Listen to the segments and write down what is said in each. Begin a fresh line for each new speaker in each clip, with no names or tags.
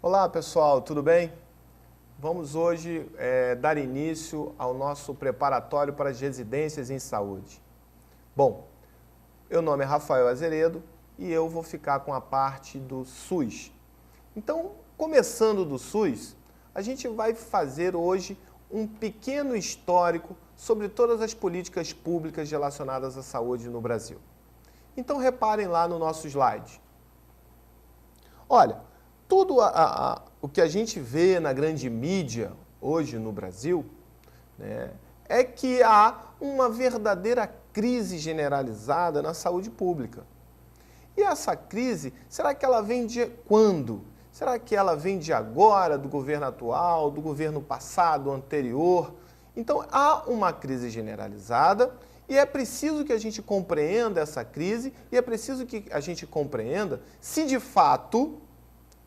Olá pessoal, tudo bem? Vamos hoje dar início ao nosso preparatório para as residências em saúde. Bom, meu nome é Rafael Azeredo e eu vou ficar com a parte do SUS. Então, começando do SUS, a gente vai fazer hoje um pequeno histórico sobre todas as políticas públicas relacionadas à saúde no Brasil. Então, reparem lá no nosso slide. Olha, tudo o que a gente vê na grande mídia hoje no Brasil, né, é que há uma verdadeira crise generalizada na saúde pública. E essa crise, será que ela vem de quando? Será que ela vem de agora, do governo atual, do governo passado, anterior? Então, há uma crise generalizada e é preciso que a gente compreenda essa crise e é preciso que a gente compreenda se de fato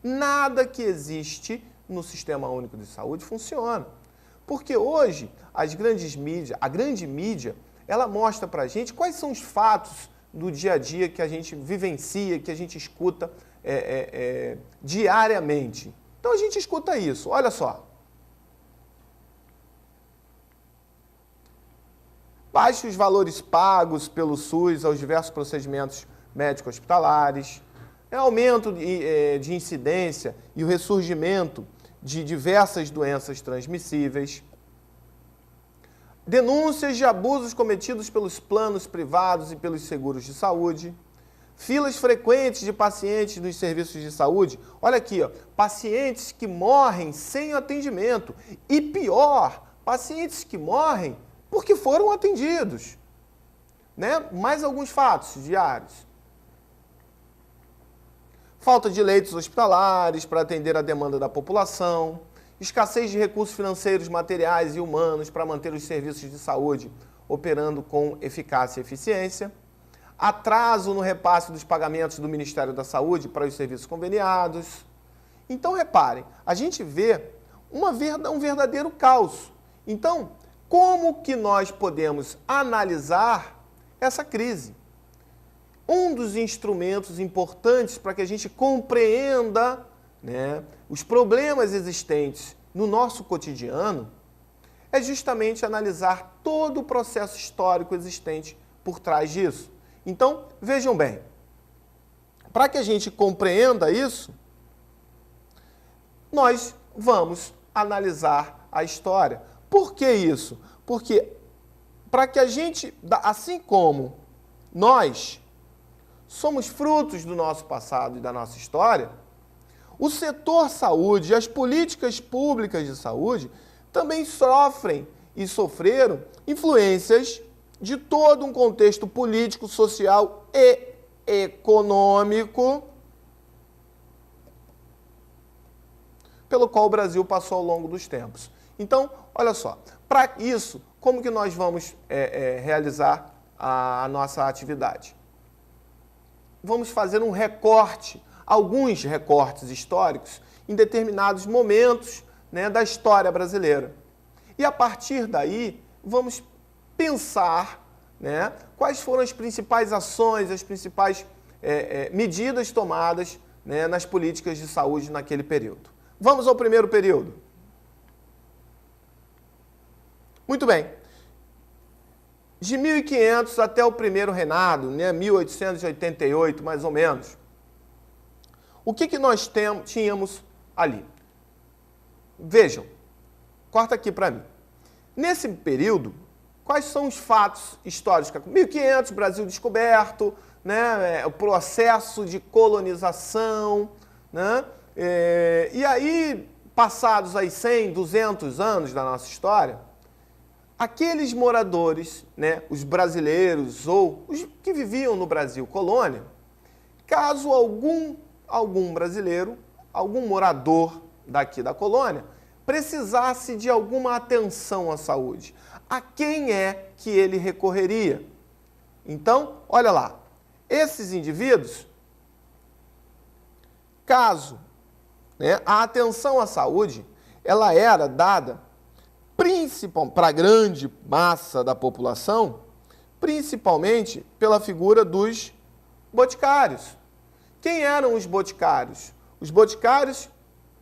nada que existe no Sistema Único de Saúde funciona. Porque hoje a grande mídia, ela mostra para a gente quais são os fatos do dia a dia que a gente vivencia, que a gente escuta diariamente. Então a gente escuta isso, olha só. Baixos valores pagos pelo SUS aos diversos procedimentos médicos hospitalares, aumento de incidência e o ressurgimento de diversas doenças transmissíveis, denúncias de abusos cometidos pelos planos privados e pelos seguros de saúde, filas frequentes de pacientes nos serviços de saúde. Olha aqui, ó, pacientes que morrem sem atendimento e pior, pacientes que morrem porque foram atendidos, né? Mais alguns fatos diários. Falta de leitos hospitalares para atender a demanda da população, escassez de recursos financeiros, materiais e humanos para manter os serviços de saúde operando com eficácia e eficiência, atraso no repasse dos pagamentos do Ministério da Saúde para os serviços conveniados. Então, reparem, a gente vê um verdadeiro caos. Então, como que nós podemos analisar essa crise? Um dos instrumentos importantes para que a gente compreenda, né, os problemas existentes no nosso cotidiano é justamente analisar todo o processo histórico existente por trás disso. Então, vejam bem, para que a gente compreenda isso, nós vamos analisar a história. Por que isso? Porque para que a gente, assim como nós somos frutos do nosso passado e da nossa história, o setor saúde e as políticas públicas de saúde também sofrem e sofreram influências de todo um contexto político, social e econômico pelo qual o Brasil passou ao longo dos tempos. Então, olha só, para isso, como que nós vamos realizar a nossa atividade? Vamos fazer um recorte, alguns recortes históricos em determinados momentos, né, da história brasileira. E a partir daí, vamos pensar, né, quais foram as principais ações, as principais medidas tomadas, né, nas políticas de saúde naquele período. Vamos ao primeiro período. Muito bem. De 1500 até o primeiro reinado, né, 1888, mais ou menos, o que nós tínhamos ali? Vejam, corta aqui para mim. Nesse período, quais são os fatos históricos? 1500, Brasil descoberto, né, o processo de colonização, né, e aí, passados aí 100, 200 anos da nossa história, aqueles moradores, né, os brasileiros ou os que viviam no Brasil colônia, caso algum brasileiro, algum morador daqui da colônia, precisasse de alguma atenção à saúde, a quem é que ele recorreria? Então, olha lá, esses indivíduos, caso, né, a atenção à saúde, ela era dada para a grande massa da população, principalmente pela figura dos boticários. Quem eram os boticários? Os boticários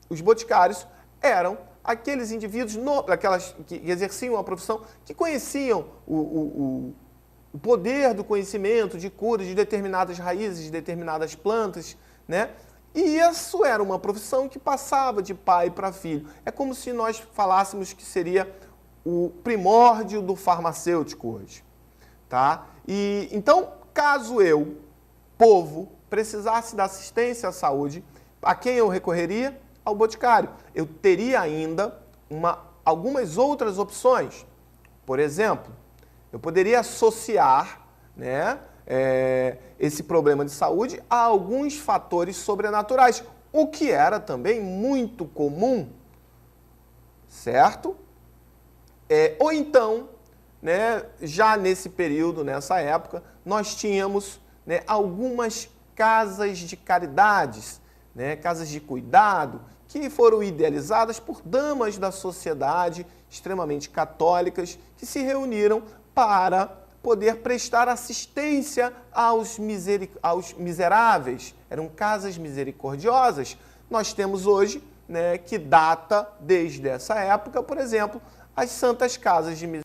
Os boticários eram aqueles indivíduos, que exerciam a profissão, que conheciam o poder do conhecimento de cura de determinadas raízes, de determinadas plantas, né? E isso era uma profissão que passava de pai para filho. É como se nós falássemos que seria o primórdio do farmacêutico hoje, tá? E então, caso eu, povo, precisasse da assistência à saúde, a quem eu recorreria? Ao boticário. Eu teria ainda algumas outras opções. Por exemplo, eu poderia associar, né, esse problema de saúde a alguns fatores sobrenaturais, o que era também muito comum, certo? Ou então, né, já nesse período, nessa época, nós tínhamos, né, algumas casas de caridades, né, casas de cuidado, que foram idealizadas por damas da sociedade extremamente católicas, que se reuniram para poder prestar assistência aos miseráveis. Eram casas misericordiosas. Nós temos hoje, né, que data desde essa época, por exemplo, as Santas Casas de Misericórdia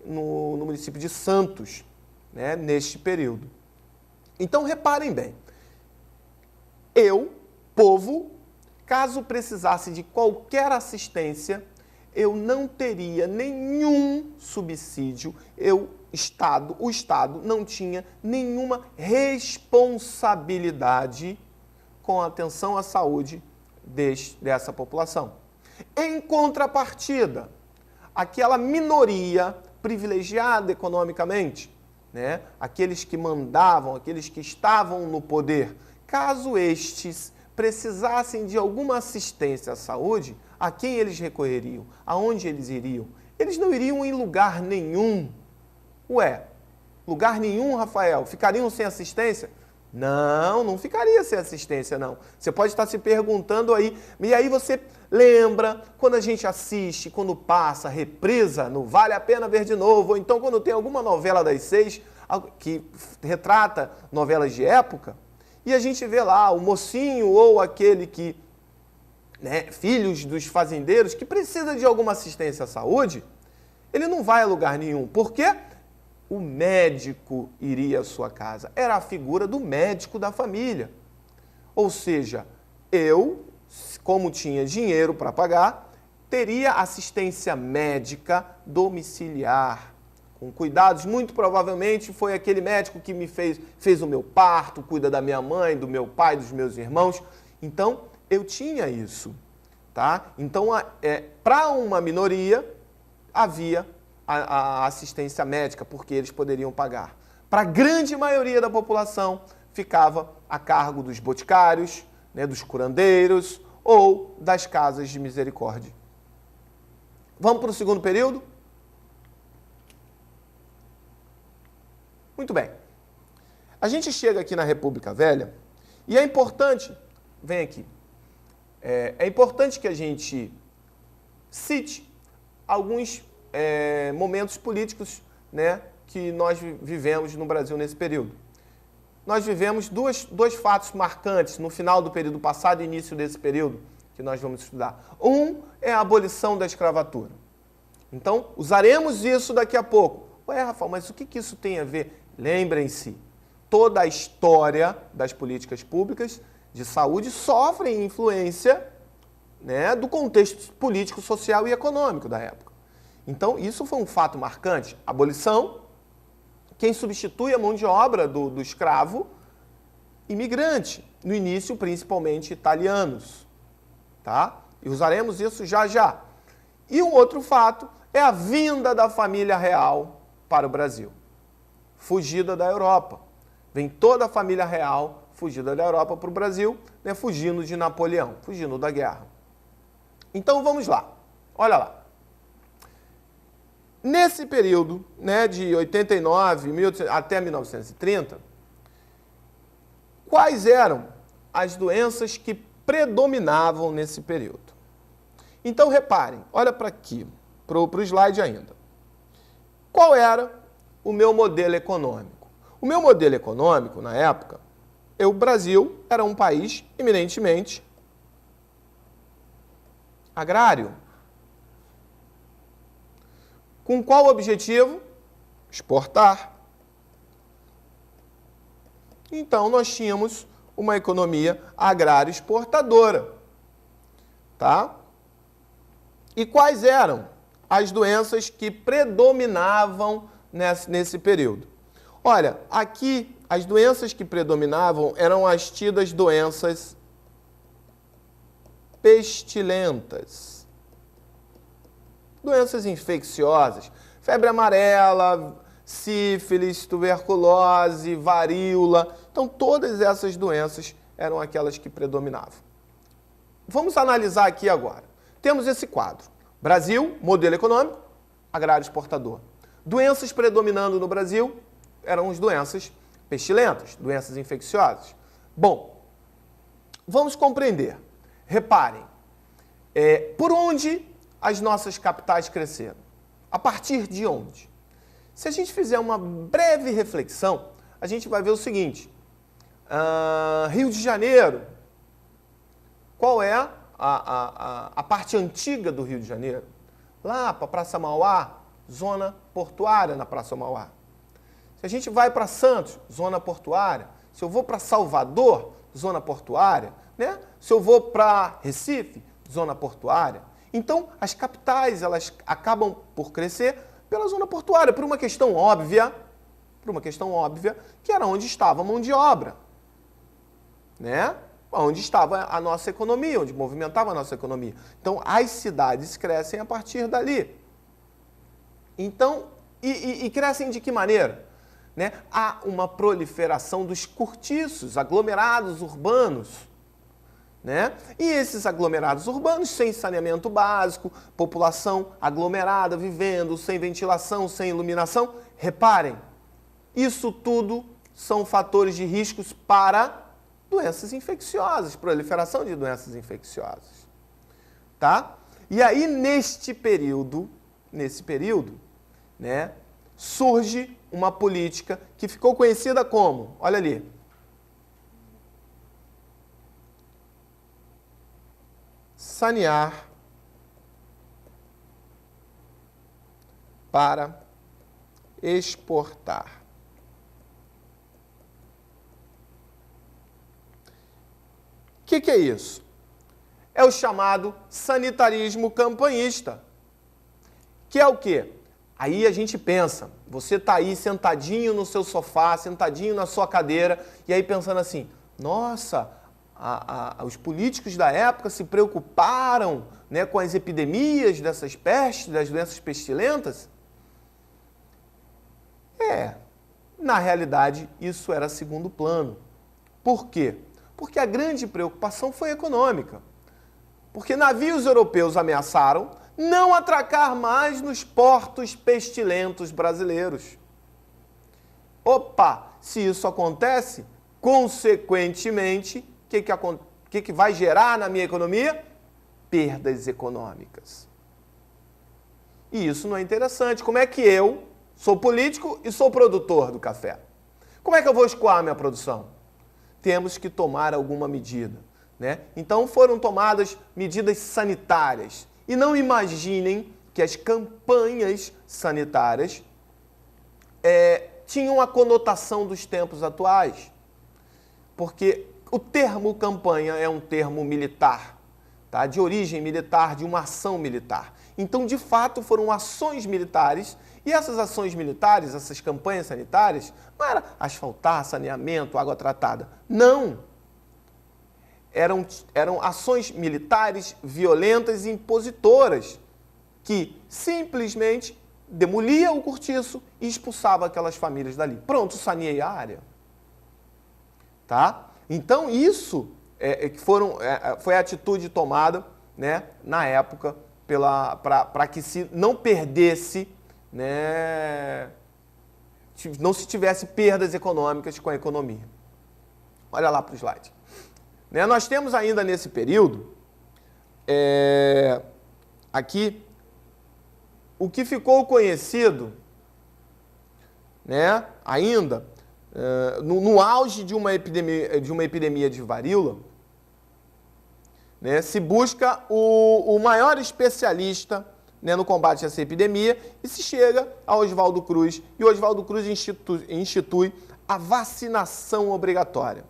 no município de Santos, né, neste período. Então, reparem bem, eu, povo, caso precisasse de qualquer assistência, eu não teria nenhum subsídio, o Estado não tinha nenhuma responsabilidade com a atenção à saúde dessa população. Em contrapartida, aquela minoria privilegiada economicamente, né, aqueles que mandavam, aqueles que estavam no poder, caso estes precisassem de alguma assistência à saúde, a quem eles recorreriam? Aonde eles iriam? Eles não iriam em lugar nenhum. Ué, lugar nenhum, Rafael? Ficariam sem assistência? Não, não ficaria sem assistência, não. Você pode estar se perguntando aí, e aí você lembra quando a gente assiste, quando passa, reprisa, não vale a pena ver de novo, ou então quando tem alguma novela das 6, que retrata novelas de época, e a gente vê lá o mocinho ou aquele que, né, filhos dos fazendeiros, que precisa de alguma assistência à saúde, ele não vai a lugar nenhum. Por quê? O médico iria à sua casa. Era a figura do médico da família. Ou seja, eu, como tinha dinheiro para pagar, teria assistência médica domiciliar, com cuidados. Muito provavelmente foi aquele médico que me fez o meu parto, cuida da minha mãe, do meu pai, dos meus irmãos. Então, eu tinha isso, tá? Então, para uma minoria, havia a assistência médica, porque eles poderiam pagar. Para a grande maioria da população, ficava a cargo dos boticários, né, dos curandeiros ou das casas de misericórdia. Vamos para o segundo período? Muito bem. A gente chega aqui na República Velha e é importante, vem aqui, é importante que a gente cite alguns momentos políticos, né, que nós vivemos no Brasil nesse período. Nós vivemos dois fatos marcantes no final do período passado e início desse período que nós vamos estudar. Um é a abolição da escravatura. Então, usaremos isso daqui a pouco. Ué, Rafael, mas o que isso tem a ver? Lembrem-se, toda a história das políticas públicas de saúde sofre influência, né, do contexto político, social e econômico da época. Então, isso foi um fato marcante. Abolição, quem substitui a mão de obra do escravo, imigrante. No início, principalmente italianos. Tá? E usaremos isso já já. E um outro fato é a vinda da família real para o Brasil. Fugida da Europa. Vem toda a família real fugida da Europa para o Brasil, né, fugindo de Napoleão, fugindo da guerra. Então, vamos lá. Olha lá. Nesse período, né, de 89 até 1930, quais eram as doenças que predominavam nesse período? Então, reparem, olha para aqui, para o slide ainda. Qual era o meu modelo econômico? O meu modelo econômico, na época, o Brasil era um país eminentemente agrário. Com qual objetivo? Exportar. Então, nós tínhamos uma economia agrária exportadora. Tá? E quais eram as doenças que predominavam nesse período? Olha, aqui as doenças que predominavam eram as tidas doenças pestilentas. Doenças infecciosas, febre amarela, sífilis, tuberculose, varíola. Então, todas essas doenças eram aquelas que predominavam. Vamos analisar aqui agora. Temos esse quadro. Brasil, modelo econômico, agrário exportador. Doenças predominando no Brasil eram as doenças pestilentas, doenças infecciosas. Bom, vamos compreender. Reparem, por onde as nossas capitais cresceram? A partir de onde? Se a gente fizer uma breve reflexão, a gente vai ver o seguinte. Rio de Janeiro. Qual é a parte antiga do Rio de Janeiro? Lá para a Praça Mauá, zona portuária na Praça Mauá. Se a gente vai para Santos, zona portuária. Se eu vou para Salvador, zona portuária. Né? Se eu vou para Recife, zona portuária. Então, as capitais elas acabam por crescer pela zona portuária, por uma questão óbvia, que era onde estava a mão de obra. Né? Onde estava a nossa economia, onde movimentava a nossa economia. Então, as cidades crescem a partir dali. Então, e crescem de que maneira? Né? Há uma proliferação dos cortiços, aglomerados urbanos. Né? E esses aglomerados urbanos, sem saneamento básico, população aglomerada, vivendo, sem ventilação, sem iluminação. Reparem, isso tudo são fatores de riscos para doenças infecciosas, proliferação de doenças infecciosas. Tá? E aí, nesse período, né, surge uma política que ficou conhecida como, olha ali, sanear para exportar. O que é isso? É o chamado sanitarismo campanhista. Que é o quê? Aí a gente pensa, você está aí sentadinho no seu sofá, sentadinho na sua cadeira, e aí pensando assim, nossa, os políticos da época se preocuparam, né, com as epidemias dessas pestes, das doenças pestilentas? Na realidade, isso era segundo plano. Por quê? Porque a grande preocupação foi econômica. Porque navios europeus ameaçaram não atracar mais nos portos pestilentos brasileiros. Opa, se isso acontece, consequentemente, o que vai gerar na minha economia? Perdas econômicas. E isso não é interessante. Como é que eu sou político e sou produtor do café? Como é que eu vou escoar a minha produção? Temos que tomar alguma medida. Né? Então foram tomadas medidas sanitárias. E não imaginem que as campanhas sanitárias tinham a conotação dos tempos atuais. Porque o termo campanha é um termo militar, tá? De origem militar, de uma ação militar. Então, de fato, foram ações militares. E essas ações militares, essas campanhas sanitárias, não era asfaltar, saneamento, água tratada. Não! Eram ações militares violentas e impositoras que simplesmente demolia o cortiço e expulsava aquelas famílias dali. Pronto, saneei a área. Tá? Então, isso foi a atitude tomada, né, na época para que se não perdesse, né, não se tivesse perdas econômicas com a economia. Olha lá para o slide. Né, nós temos ainda nesse período, aqui, o que ficou conhecido, né, ainda no auge de uma epidemia de varíola, né, se busca o maior especialista, né, no combate a essa epidemia e se chega a Oswaldo Cruz. E o Oswaldo Cruz institui a vacinação obrigatória.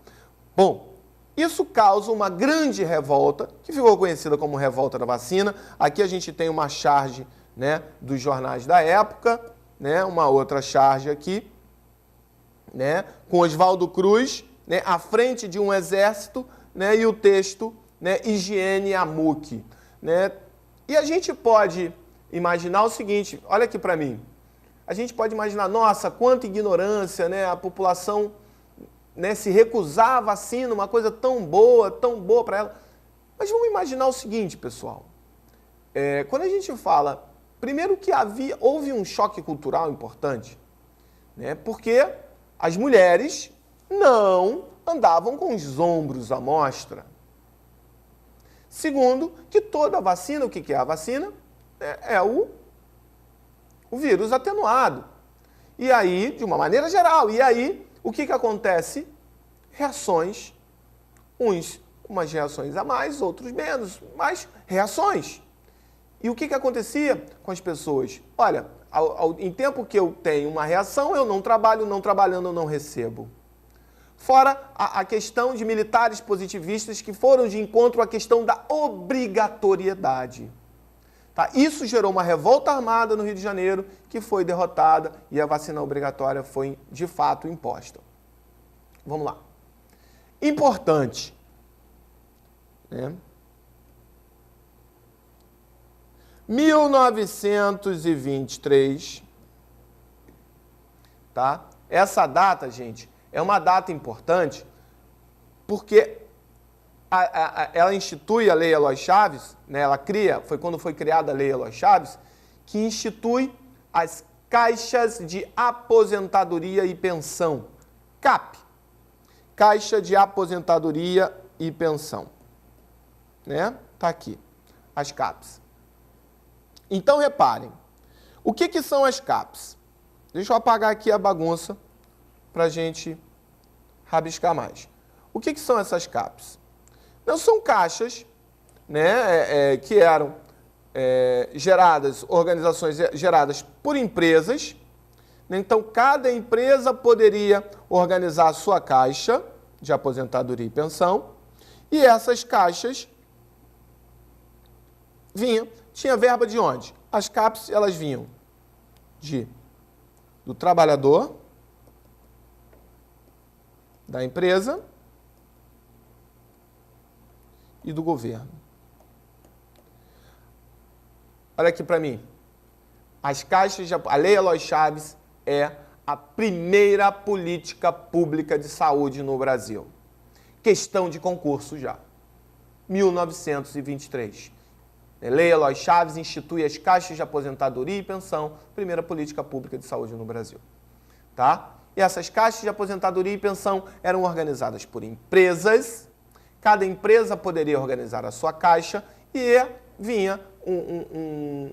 Bom, isso causa uma grande revolta, que ficou conhecida como Revolta da Vacina. Aqui a gente tem uma charge, né, dos jornais da época, né, uma outra charge aqui, né, com Oswaldo Cruz, né, à frente de um exército, né, e o texto, né, Higiene Amuque, né? E a gente pode imaginar o seguinte, olha aqui para mim, a gente pode imaginar, nossa, quanta ignorância, né, a população, né, se recusar a vacina, uma coisa tão boa para ela. Mas vamos imaginar o seguinte, pessoal, quando a gente fala, primeiro que houve um choque cultural importante, né, porque as mulheres não andavam com os ombros à mostra. Segundo, que toda vacina, o que é a vacina? É o vírus atenuado. E aí, de uma maneira geral, e aí, o que acontece? Reações, uns com umas reações a mais, outros menos, mas reações. E o que acontecia com as pessoas? Olha, em tempo que eu tenho uma reação, eu não trabalho, não trabalhando eu não recebo. Fora a questão de militares positivistas que foram de encontro à questão da obrigatoriedade. Tá? Isso gerou uma revolta armada no Rio de Janeiro, que foi derrotada e a vacina obrigatória foi, de fato, imposta. Vamos lá. Importante, né? 1923, tá? Essa data, gente, é uma data importante porque ela institui a Lei Eloy Chaves, né? Ela cria, foi quando foi criada a Lei Eloy Chaves, que institui as caixas de aposentadoria e pensão, CAP, Caixa de Aposentadoria e Pensão, né? Tá aqui, as CAPs. Então, reparem, o que são as CAPs? Deixa eu apagar aqui a bagunça para a gente rabiscar mais. O que são essas CAPs? Não são caixas, né, que eram organizações geradas por empresas. Então, cada empresa poderia organizar a sua caixa de aposentadoria e pensão. E essas caixas tinha verba de onde? As CAPs, elas vinham do trabalhador, da empresa e do governo. Olha aqui para mim. As caixas a Lei Eloy Chaves é a primeira política pública de saúde no Brasil. Questão de concurso já. 1923. Lei Eloy Chaves institui as caixas de aposentadoria e pensão, primeira política pública de saúde no Brasil. Tá? E essas caixas de aposentadoria e pensão eram organizadas por empresas. Cada empresa poderia organizar a sua caixa e vinha um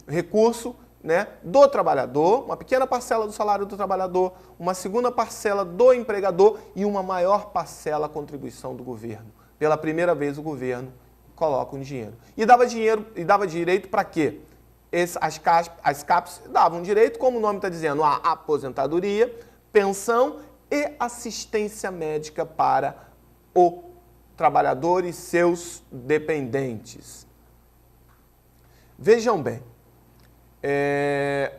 recurso, né, do trabalhador, uma pequena parcela do salário do trabalhador, uma segunda parcela do empregador e uma maior parcela a contribuição do governo. Pela primeira vez o governo coloca um dinheiro. E dava direito para quê? As CAPs davam direito, como o nome está dizendo, a aposentadoria, pensão e assistência médica para o trabalhador e seus dependentes. Vejam bem,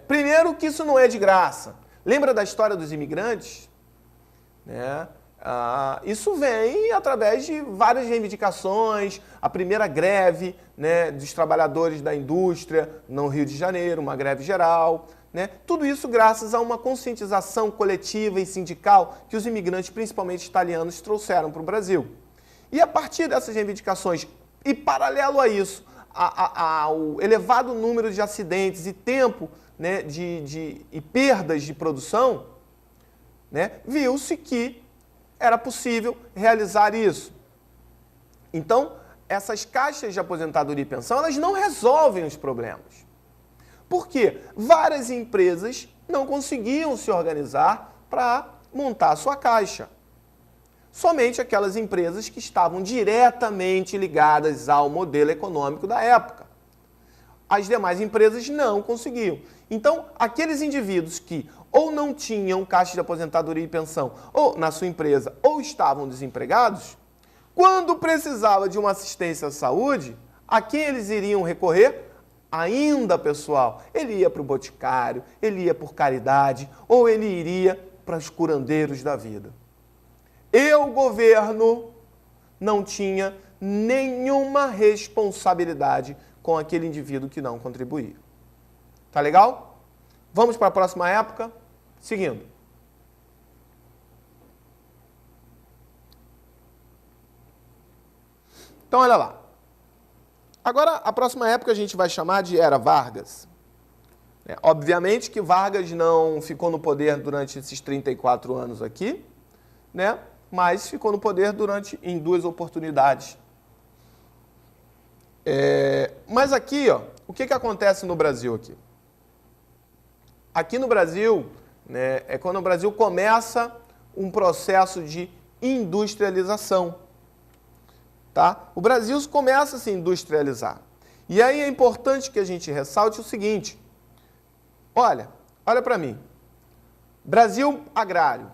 primeiro que isso não é de graça. Lembra da história dos imigrantes? Né? Isso vem através de várias reivindicações, a primeira greve, né, dos trabalhadores da indústria no Rio de Janeiro, uma greve geral, né? Tudo isso graças a uma conscientização coletiva e sindical que os imigrantes, principalmente italianos, trouxeram para o Brasil. E a partir dessas reivindicações, e paralelo a isso, ao elevado número de acidentes e tempo, né, e perdas de produção, né, viu-se que era possível realizar isso. Então, essas caixas de aposentadoria e pensão, elas não resolvem os problemas. Por quê? Várias empresas não conseguiam se organizar para montar a sua caixa. Somente aquelas empresas que estavam diretamente ligadas ao modelo econômico da época. As demais empresas não conseguiam. Então, aqueles indivíduos que ou não tinham caixa de aposentadoria e pensão ou na sua empresa ou estavam desempregados, quando precisava de uma assistência à saúde, a quem eles iriam recorrer? Ainda, pessoal, ele ia para o boticário, ele ia por caridade ou ele iria para os curandeiros da vida. E o governo não tinha nenhuma responsabilidade com aquele indivíduo que não contribuía. Tá legal? Vamos para a próxima época? Seguindo. Então, olha lá. Agora, a próxima época a gente vai chamar de Era Vargas. Obviamente que Vargas não ficou no poder durante esses 34 anos aqui, né? Mas ficou no poder em duas oportunidades. Mas aqui, ó, o que acontece no Brasil aqui? Aqui no Brasil, né, é quando o Brasil começa um processo de industrialização. Tá? O Brasil começa a se industrializar. E aí é importante que a gente ressalte o seguinte. Olha para mim. Brasil agrário,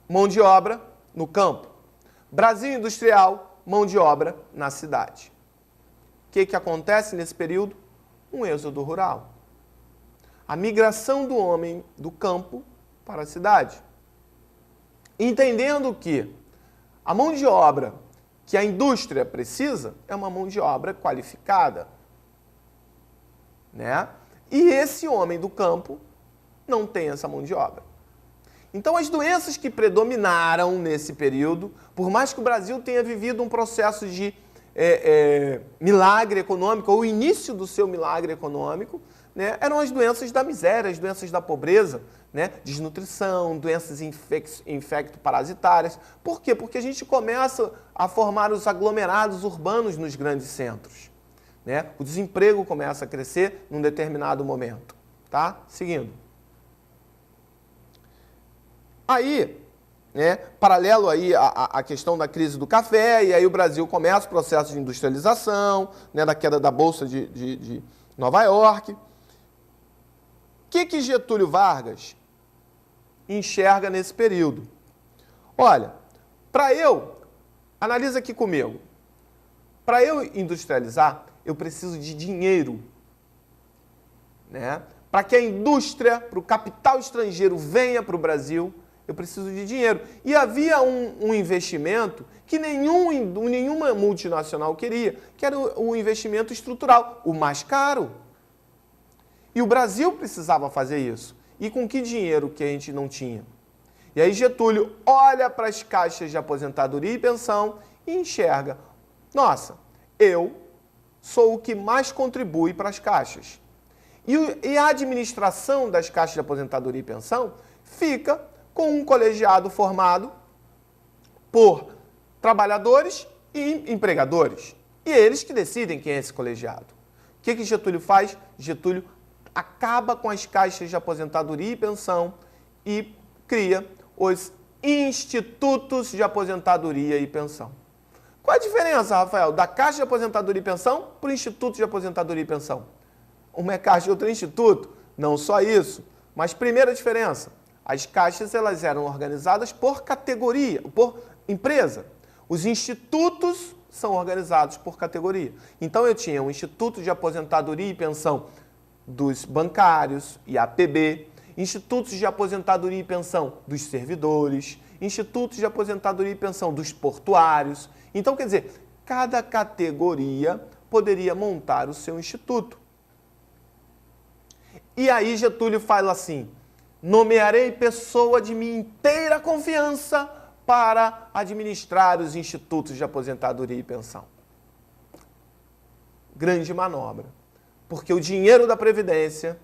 mão de obra no campo. Brasil industrial, mão de obra na cidade. O que acontece nesse período? Um êxodo rural. A migração do homem do campo para a cidade. Entendendo que a mão de obra que a indústria precisa é uma mão de obra qualificada, né? E esse homem do campo não tem essa mão de obra. Então, as doenças que predominaram nesse período, por mais que o Brasil tenha vivido um processo de milagre econômico, ou o início do seu milagre econômico, né, eram as doenças da miséria, as doenças da pobreza, né, desnutrição, doenças infecto-parasitárias. Por quê? Porque a gente começa a formar os aglomerados urbanos nos grandes centros, né? O desemprego começa a crescer num determinado momento. Tá? Seguindo. Aí, né, paralelo aí à questão da crise do café, e aí o Brasil começa o processo de industrialização, né, da queda da Bolsa de Nova York. O que Getúlio Vargas enxerga nesse período? Olha, analisa aqui comigo, para eu industrializar, eu preciso de dinheiro, né? Para que a indústria, para o capital estrangeiro venha para o Brasil, eu preciso de dinheiro. E havia um investimento que nenhuma multinacional queria, que era o investimento estrutural, o mais caro. E o Brasil precisava fazer isso. E com que dinheiro que a gente não tinha? E aí Getúlio olha para as caixas de aposentadoria e pensão e enxerga, nossa, eu sou o que mais contribui para as caixas. E a administração das caixas de aposentadoria e pensão fica com um colegiado formado por trabalhadores e empregadores. E eles que decidem quem é esse colegiado. O que Getúlio faz? Getúlio acaba com as caixas de aposentadoria e pensão e cria os institutos de aposentadoria e pensão. Qual a diferença, Rafael, da caixa de aposentadoria e pensão para o instituto de aposentadoria e pensão? Uma é caixa e outra é instituto? Não só isso, mas primeira diferença, as caixas elas eram organizadas por categoria, por empresa. Os institutos são organizados por categoria. Então eu tinha um instituto de aposentadoria e pensão dos bancários, IAPB, institutos de aposentadoria e pensão dos servidores, institutos de aposentadoria e pensão dos portuários. Então, quer dizer, cada categoria poderia montar o seu instituto. E aí Getúlio fala assim, nomearei pessoa de minha inteira confiança para administrar os institutos de aposentadoria e pensão. Grande manobra, porque o dinheiro da Previdência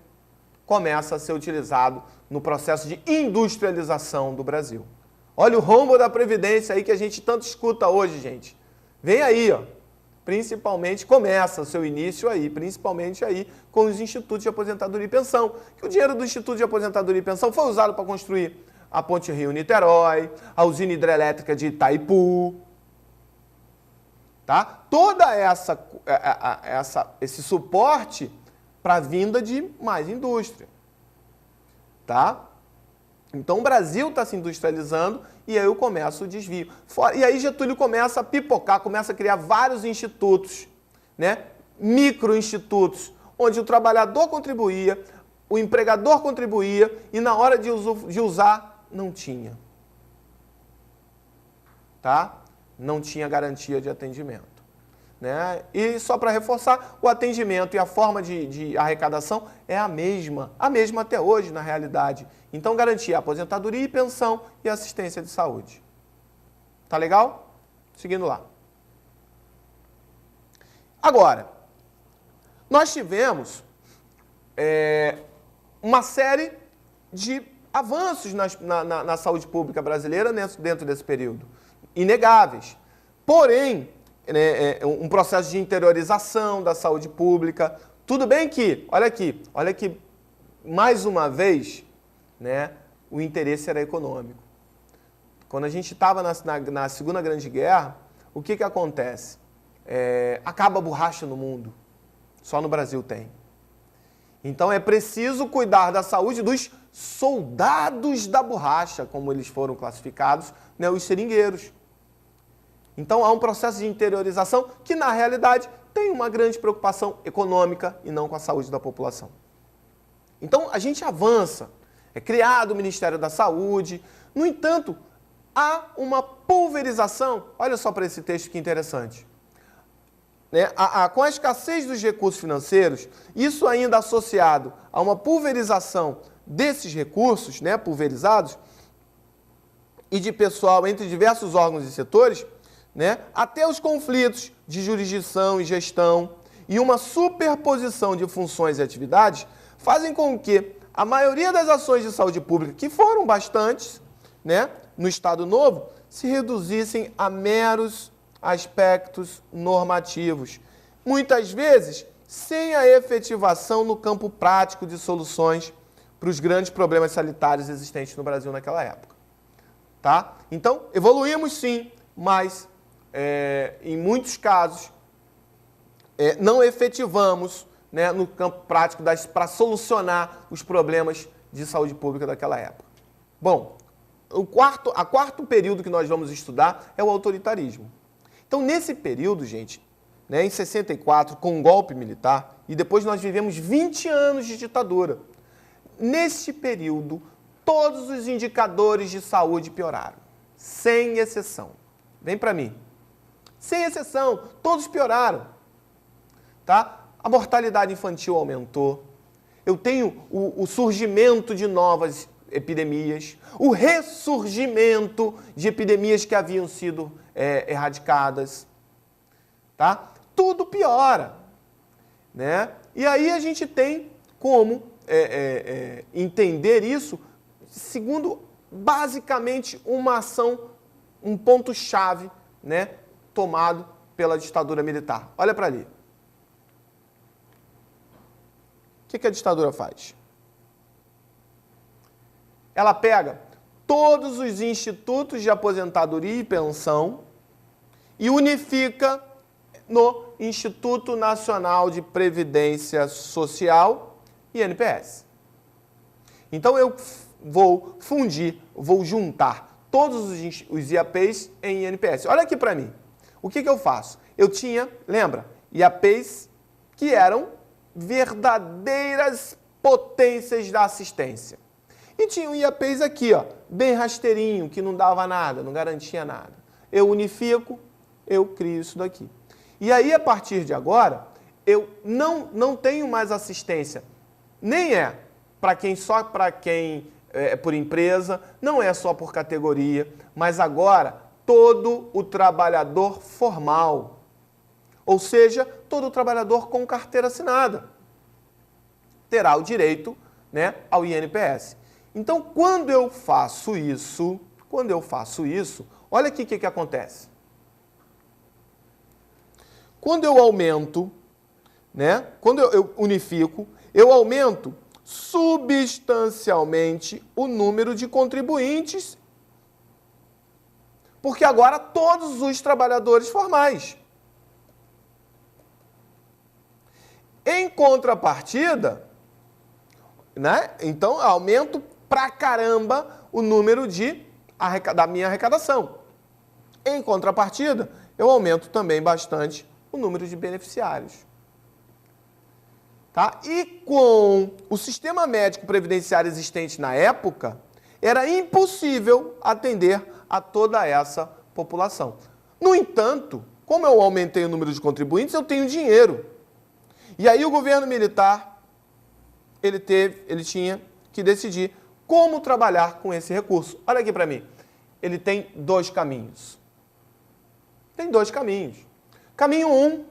começa a ser utilizado no processo de industrialização do Brasil. Olha o rombo da Previdência aí que a gente tanto escuta hoje, gente. Vem aí, ó. Principalmente, começa o seu início aí, principalmente aí com os institutos de aposentadoria e pensão. Que o dinheiro do Instituto de Aposentadoria e Pensão foi usado para construir a Ponte Rio-Niterói, a usina hidrelétrica de Itaipu, tá? Toda esse suporte para a vinda de mais indústria, tá? Então o Brasil está se industrializando e aí eu começo o desvio. E aí Getúlio começa a pipocar, começa a criar vários institutos, né? Micro-institutos, onde o trabalhador contribuía, o empregador contribuía e na hora de usar não tinha. Tá? Não tinha garantia de atendimento. Né? E só para reforçar, o atendimento e a forma de arrecadação é a mesma até hoje na realidade. Então garantia aposentadoria e pensão e assistência de saúde. Tá legal? Seguindo lá. Agora, nós tivemos uma série de avanços na saúde pública brasileira dentro desse período, inegáveis. Porém, um processo de interiorização da saúde pública. Tudo bem que, olha aqui, mais uma vez, né, o interesse era econômico. Quando a gente estava na Segunda Grande Guerra, o que acontece? Acaba a borracha no mundo. Só no Brasil tem. Então é preciso cuidar da saúde dos soldados da borracha, como eles foram classificados, né, os seringueiros. Então há um processo de interiorização que, na realidade, tem uma grande preocupação econômica e não com a saúde da população. Então a gente avança, é criado o Ministério da Saúde. No entanto, há uma pulverização. Olha só para esse texto que interessante. Com a escassez dos recursos financeiros, isso ainda associado a uma pulverização desses recursos, né, pulverizados, e de pessoal entre diversos órgãos e setores, né, até os conflitos de jurisdição e gestão e uma superposição de funções e atividades fazem com que a maioria das ações de saúde pública, que foram bastantes, né, no Estado Novo, se reduzissem a meros aspectos normativos, muitas vezes sem a efetivação no campo prático de soluções para os grandes problemas sanitários existentes no Brasil naquela época. Tá? Então, evoluímos sim, mas em muitos casos não efetivamos, né, no campo prático para solucionar os problemas de saúde pública daquela época. Bom, o quarto período que nós vamos estudar é o autoritarismo. Então, nesse período, gente, né, em 64, com um golpe militar, e depois nós vivemos 20 anos de ditadura. Nesse período, todos os indicadores de saúde pioraram, sem exceção. Vem para mim. Sem exceção, todos pioraram. Tá? A mortalidade infantil aumentou. Eu tenho o surgimento de novas epidemias, o ressurgimento de epidemias que haviam sido erradicadas. Tá? Tudo piora. Né? E aí a gente tem como entender isso segundo, basicamente, uma ação, um ponto-chave, né, tomado pela ditadura militar. Olha para ali. O que a ditadura faz? Ela pega todos os institutos de aposentadoria e pensão e unifica no Instituto Nacional de Previdência Social, INPS. Então eu vou juntar todos os IAPs em INPS. Olha aqui para mim. O que eu faço? Eu tinha, lembra, IAPs que eram verdadeiras potências da assistência. E tinha um IAPs aqui, ó, bem rasteirinho, que não dava nada, não garantia nada. Eu unifico, eu crio isso daqui. E aí, a partir de agora, eu não tenho mais assistência. Nem para quem é por empresa, não é só por categoria, mas agora todo o trabalhador formal. Ou seja, todo o trabalhador com carteira assinada terá o direito, né, ao INPS. Então, quando eu faço isso, olha aqui o que acontece. Quando eu aumento, né, quando eu unifico, eu aumento substancialmente o número de contribuintes, porque agora todos os trabalhadores formais. Em contrapartida, né? Então, aumento pra caramba o número da minha arrecadação. Em contrapartida, eu aumento também bastante o número de beneficiários. Tá? E com o sistema médico previdenciário existente na época, era impossível atender a toda essa população. No entanto, como eu aumentei o número de contribuintes, eu tenho dinheiro. E aí o governo militar, ele tinha que decidir como trabalhar com esse recurso. Olha aqui para mim. Ele tem dois caminhos. Tem dois caminhos. Caminho 1,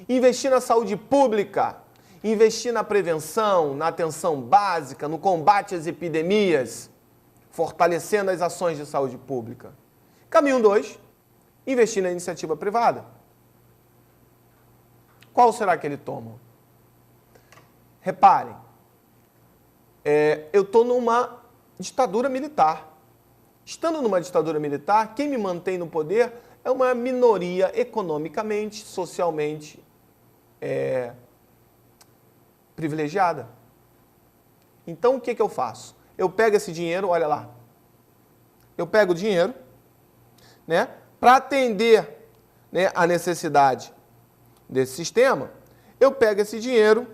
investir na saúde pública, investir na prevenção, na atenção básica, no combate às epidemias, fortalecendo as ações de saúde pública. Caminho 2, investir na iniciativa privada. Qual será que ele toma? Reparem, eu estou numa ditadura militar. Estando numa ditadura militar, quem me mantém no poder é uma minoria economicamente, socialmente privilegiada. Então, o que eu faço? Eu pego esse dinheiro, olha lá. Eu pego o dinheiro, né, para atender, né, a necessidade desse sistema, eu pego esse dinheiro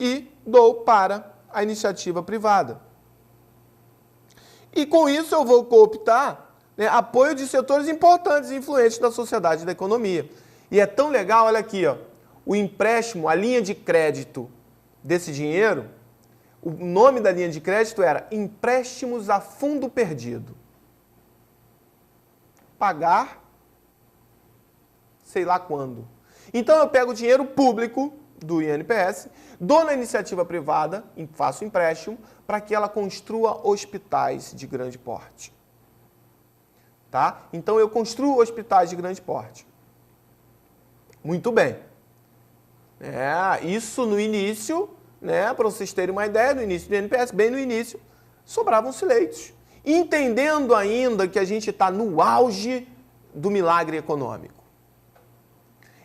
e dou para a iniciativa privada. E com isso eu vou cooptar, né, apoio de setores importantes e influentes da sociedade e da economia. E é tão legal, olha aqui, ó, o empréstimo, a linha de crédito desse dinheiro, o nome da linha de crédito era empréstimos a fundo perdido. Pagar, sei lá quando. Então eu pego o dinheiro público do INPS, dou na iniciativa privada, faço empréstimo, para que ela construa hospitais de grande porte. Tá? Então eu construo hospitais de grande porte. Muito bem. Isso no início, né, para vocês terem uma ideia, no início do INPS, bem no início, sobravam-se leitos. Entendendo ainda que a gente está no auge do milagre econômico.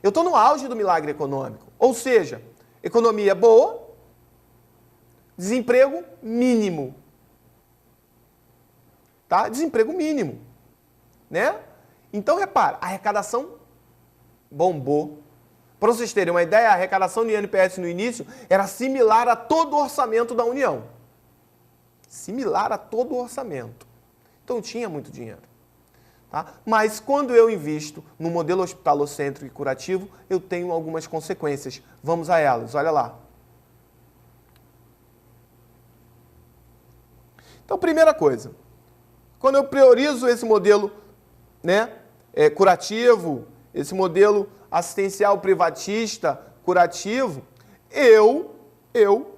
Eu estou no auge do milagre econômico. Ou seja, economia boa, desemprego mínimo. Tá? Desemprego mínimo. Né? Então, repara, a arrecadação bombou. Para vocês terem uma ideia, a arrecadação do INPS no início era similar a todo o orçamento da União. Similar a todo o orçamento. Então, tinha muito dinheiro. Tá? Mas quando eu invisto no modelo hospitalocêntrico e curativo, eu tenho algumas consequências. Vamos a elas, olha lá. Então, primeira coisa, quando eu priorizo esse modelo, né, curativo, esse modelo assistencial privatista curativo, eu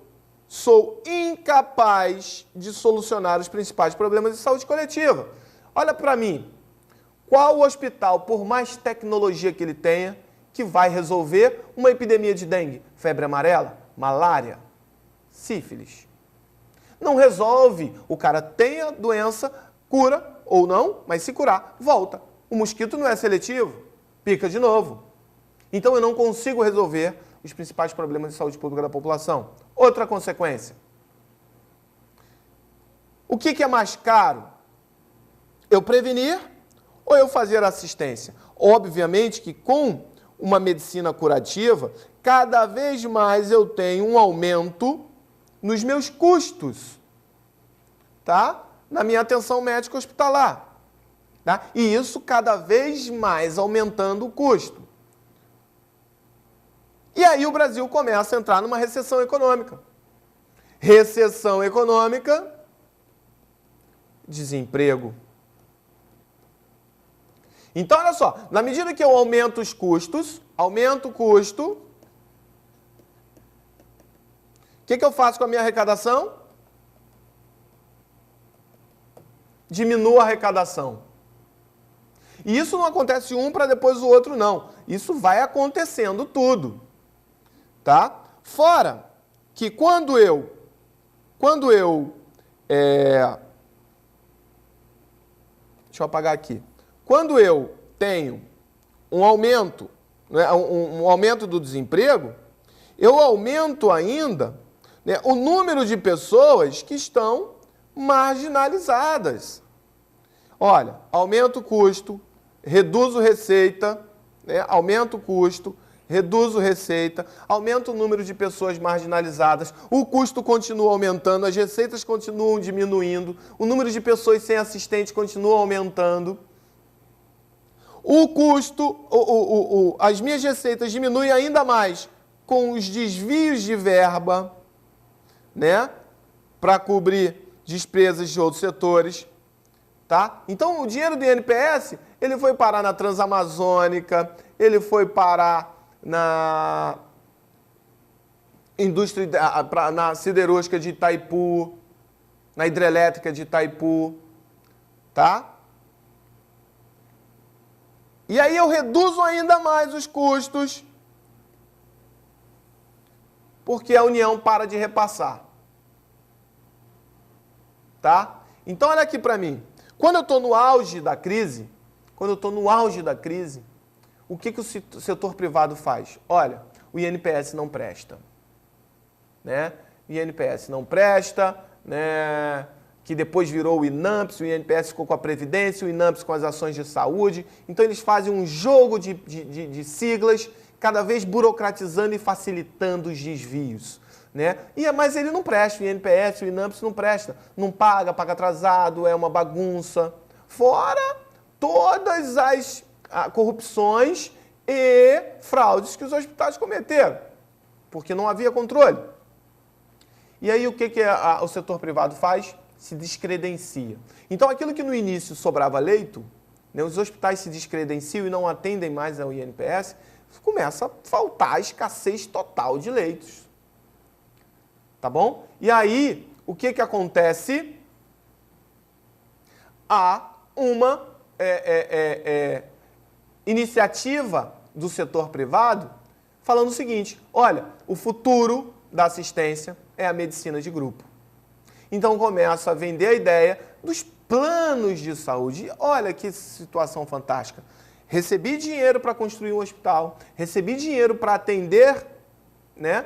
sou incapaz de solucionar os principais problemas de saúde coletiva. Olha para mim. Qual hospital, por mais tecnologia que ele tenha, que vai resolver uma epidemia de dengue, febre amarela, malária, sífilis? Não resolve. O cara tem a doença, cura ou não, mas se curar, volta. O mosquito não é seletivo, pica de novo. Então eu não consigo resolver os principais problemas de saúde pública da população. Outra consequência. O que é mais caro? Eu prevenir ou eu fazer assistência? Obviamente que com uma medicina curativa, cada vez mais eu tenho um aumento nos meus custos, tá? Na minha atenção médica hospitalar. Tá? E isso cada vez mais aumentando o custo. E aí o Brasil começa a entrar numa recessão econômica. Recessão econômica, desemprego. Então, olha só, na medida que eu aumento os custos, aumento o custo, o que eu faço com a minha arrecadação? Diminuo a arrecadação. E isso não acontece um para depois o outro, não. Isso vai acontecendo tudo. Tá? Fora que quando eu quando eu... deixa eu apagar aqui. Quando eu tenho um aumento, né, um aumento do desemprego, eu aumento ainda, né, o número de pessoas que estão marginalizadas. Olha, aumento o custo, reduzo receita, né, aumento o custo, reduzo receita, aumenta o número de pessoas marginalizadas, o custo continua aumentando, as receitas continuam diminuindo, o número de pessoas sem assistente continua aumentando. O custo, as minhas receitas diminuem ainda mais com os desvios de verba, né, para cobrir despesas de outros setores, tá? Então, o dinheiro do INPS, ele foi parar na Transamazônica, ele foi parar na indústria, na siderúrgica de Itaipu, na hidrelétrica de Itaipu, tá? E aí eu reduzo ainda mais os custos, porque a União para de repassar. Tá? Então, olha aqui para mim. Quando eu estou no auge da crise, o que o setor privado faz? Olha, o INPS não presta. Né? O INPS não presta, né? Que depois virou o INAMPS, o INPS ficou com a Previdência, o INAMPS com as ações de saúde. Então, eles fazem um jogo de siglas, cada vez burocratizando e facilitando os desvios. Né? Mas ele não presta, o INPS, o INAMPS não presta, não paga, paga atrasado, é uma bagunça. Fora todas as corrupções e fraudes que os hospitais cometeram, porque não havia controle. E aí o que o setor privado faz? Se descredencia. Então aquilo que no início sobrava leito, né, os hospitais se descredenciam e não atendem mais ao INPS, começa a faltar escassez total de leitos. Tá bom? E aí, o que acontece? Há uma iniciativa do setor privado falando o seguinte: olha, o futuro da assistência é a medicina de grupo. Então começa a vender a ideia dos planos de saúde. Olha que situação fantástica. Recebi dinheiro para construir um hospital, recebi dinheiro para atender, né,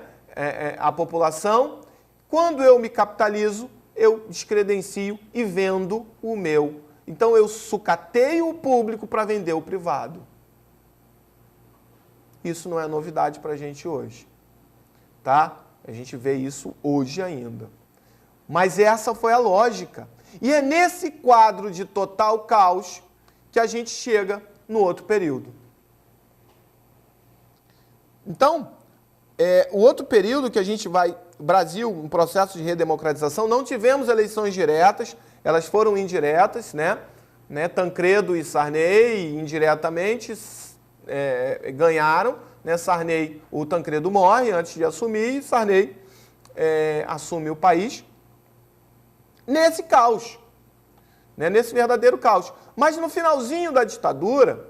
a população. Quando eu me capitalizo, eu descredencio e vendo o meu. Então, eu sucateio o público para vender o privado. Isso não é novidade para a gente hoje. Tá? A gente vê isso hoje ainda. Mas essa foi a lógica. E é nesse quadro de total caos que a gente chega no outro período. Então, o outro período que a gente vai... Brasil, um processo de redemocratização, não tivemos eleições diretas, elas foram indiretas, né? Tancredo e Sarney, indiretamente, ganharam. Né? O Tancredo morre antes de assumir, e Sarney assume o país nesse caos, né? Nesse verdadeiro caos. Mas no finalzinho da ditadura,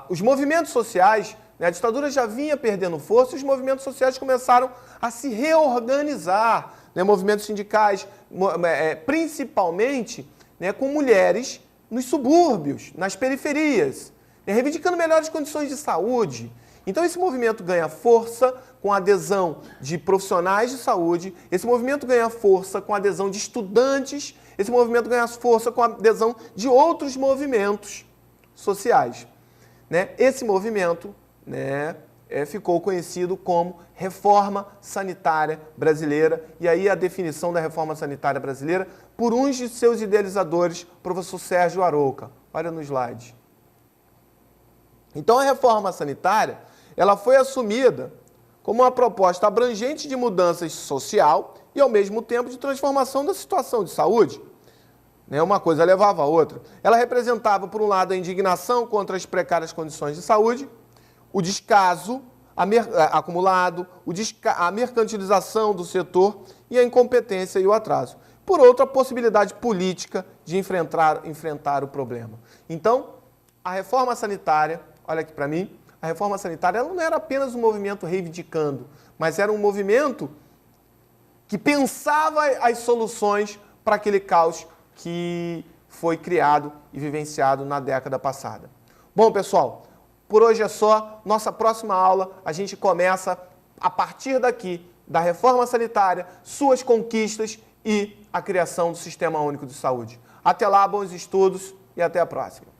os movimentos sociais, né? A ditadura já vinha perdendo força e os movimentos sociais começaram a se reorganizar, né? Movimentos sindicais, principalmente, né, com mulheres nos subúrbios, nas periferias, né, reivindicando melhores condições de saúde. Então esse movimento ganha força com a adesão de profissionais de saúde, esse movimento ganha força com a adesão de estudantes, esse movimento ganha força com a adesão de outros movimentos sociais. Né? Esse movimento, né, ficou conhecido como Reforma Sanitária Brasileira, e aí a definição da Reforma Sanitária Brasileira por um de seus idealizadores, professor Sérgio Arouca. Olha no slide. Então a Reforma Sanitária, ela foi assumida como uma proposta abrangente de mudança social e, ao mesmo tempo, de transformação da situação de saúde. Uma coisa levava a outra. Ela representava, por um lado, a indignação contra as precárias condições de saúde, o descaso acumulado, a mercantilização do setor e a incompetência e o atraso. Por outro, a possibilidade política de enfrentar o problema. Então, a reforma sanitária, olha aqui para mim, A reforma sanitária ela não era apenas um movimento reivindicando, mas era um movimento que pensava as soluções para aquele caos que foi criado e vivenciado na década passada. Bom, pessoal, por hoje é só. Nossa próxima aula a gente começa a partir daqui, da reforma sanitária, suas conquistas e a criação do Sistema Único de Saúde. Até lá, bons estudos e até a próxima.